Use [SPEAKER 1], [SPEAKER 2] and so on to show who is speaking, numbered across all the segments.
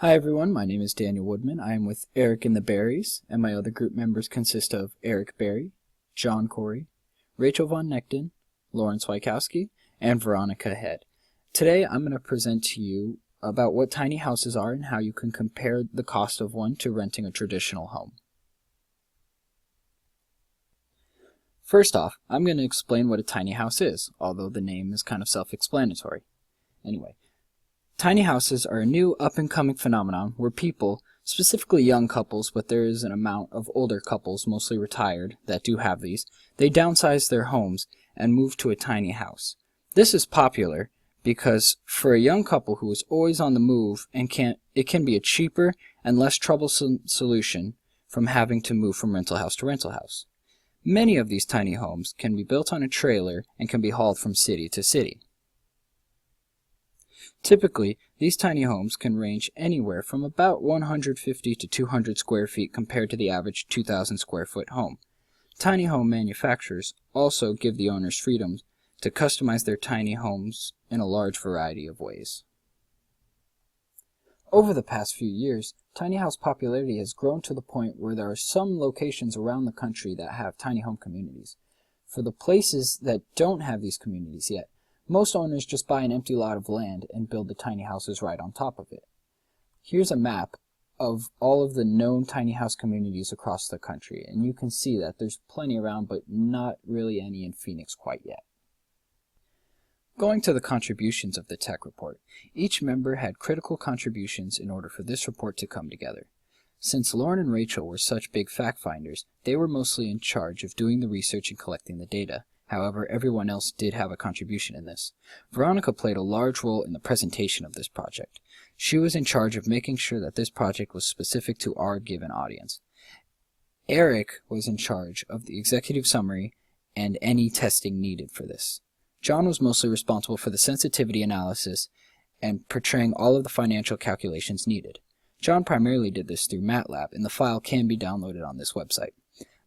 [SPEAKER 1] Hi everyone, my name is Daniel Woodman. I am with Eric and the Berries, and my other group members consist of Eric Berry, John Corey, Rachel Von Nechten, Lawrence Wykowski, and Veronica Head. Today I'm going to present to you about what tiny houses are and how you can compare the cost of one to renting a traditional home. First off, I'm going to explain what a tiny house is, although the name is kind of self-explanatory. Anyway, tiny houses are a new up-and-coming phenomenon where people, specifically young couples, but there is an amount of older couples, mostly retired, that do have these, they downsize their homes and move to a tiny house. This is popular because for a young couple who is always on the move it can be a cheaper and less troublesome solution from having to move from rental house to rental house. Many of these tiny homes can be built on a trailer and can be hauled from city to city. Typically, these tiny homes can range anywhere from about 150 to 200 square feet compared to the average 2,000 square foot home. Tiny home manufacturers also give the owners freedom to customize their tiny homes in a large variety of ways. Over the past few years, tiny house popularity has grown to the point where there are some locations around the country that have tiny home communities. For the places that don't have these communities yet, most owners just buy an empty lot of land and build the tiny houses right on top of it. Here's a map of all of the known tiny house communities across the country, and you can see that there's plenty around, but not really any in Phoenix quite yet. Going to the contributions of the tech report, each member had critical contributions in order for this report to come together. Since Lauren and Rachel were such big fact finders, they were mostly in charge of doing the research and collecting the data. However, everyone else did have a contribution in this. Veronica played a large role in the presentation of this project. She was in charge of making sure that this project was specific to our given audience. Eric was in charge of the executive summary and any testing needed for this. John was mostly responsible for the sensitivity analysis and portraying all of the financial calculations needed. John primarily did this through MATLAB, and the file can be downloaded on this website.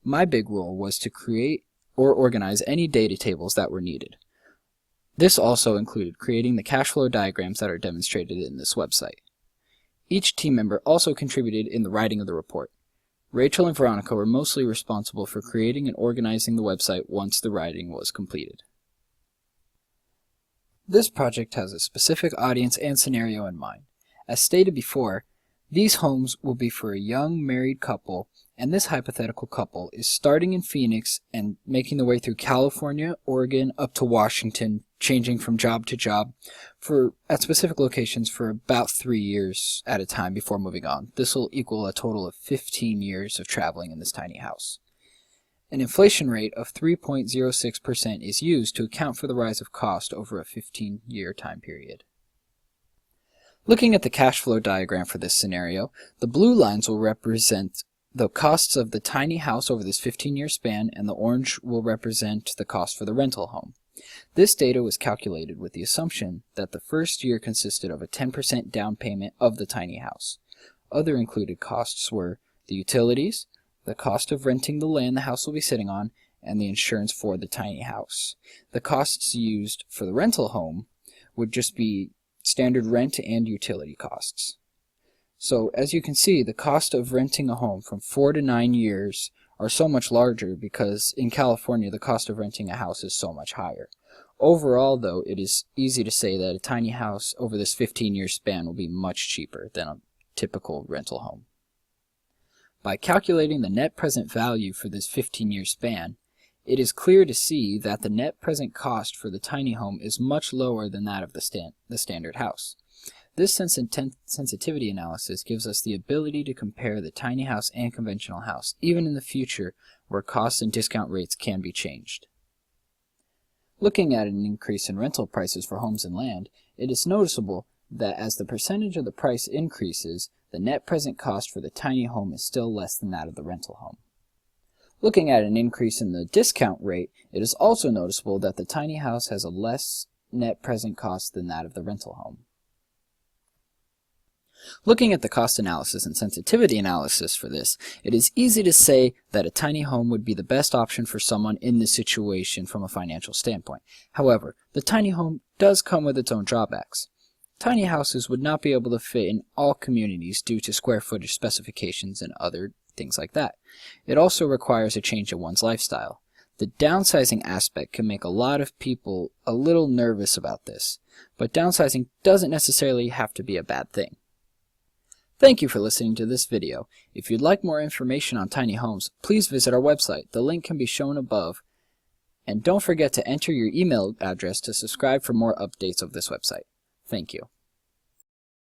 [SPEAKER 1] My big role was to create or organize any data tables that were needed. This also included creating the cash flow diagrams that are demonstrated in this website. Each team member also contributed in the writing of the report. Rachel and Veronica were mostly responsible for creating and organizing the website once the writing was completed. This project has a specific audience and scenario in mind. As stated before, these homes will be for a young married couple, and this hypothetical couple is starting in Phoenix and making their way through California, Oregon, up to Washington, changing from job to job at specific locations for about 3 years at a time before moving on. This will equal a total of 15 years of traveling in this tiny house. An inflation rate of 3.06% is used to account for the rise of cost over a 15-year time period. Looking at the cash flow diagram for this scenario, the blue lines will represent the costs of the tiny house over this 15-year span, and the orange will represent the cost for the rental home. This data was calculated with the assumption that the first year consisted of a 10% down payment of the tiny house. Other included costs were the utilities, the cost of renting the land the house will be sitting on, and the insurance for the tiny house. The costs used for the rental home would just be standard rent and utility costs. So as you can see, the cost of renting a home from 4 to 9 years are so much larger because in California the cost of renting a house is so much higher. Overall, though, it is easy to say that a tiny house over this 15-year span will be much cheaper than a typical rental home. By calculating the net present value for this 15-year span, it is clear to see that the net present cost for the tiny home is much lower than that of the standard house. This sensitivity analysis gives us the ability to compare the tiny house and conventional house, even in the future where costs and discount rates can be changed. Looking at an increase in rental prices for homes and land, it is noticeable that as the percentage of the price increases, the net present cost for the tiny home is still less than that of the rental home. Looking at an increase in the discount rate, it is also noticeable that the tiny house has a less net present cost than that of the rental home. Looking at the cost analysis and sensitivity analysis for this, it is easy to say that a tiny home would be the best option for someone in this situation from a financial standpoint. However, the tiny home does come with its own drawbacks. Tiny houses would not be able to fit in all communities due to square footage specifications and other things like that. It also requires a change in one's lifestyle. The downsizing aspect can make a lot of people a little nervous about this, but downsizing doesn't necessarily have to be a bad thing. Thank you for listening to this video. If you'd like more information on tiny homes, please visit our website. The link can be shown above. And don't forget to enter your email address to subscribe for more updates of this website. Thank you.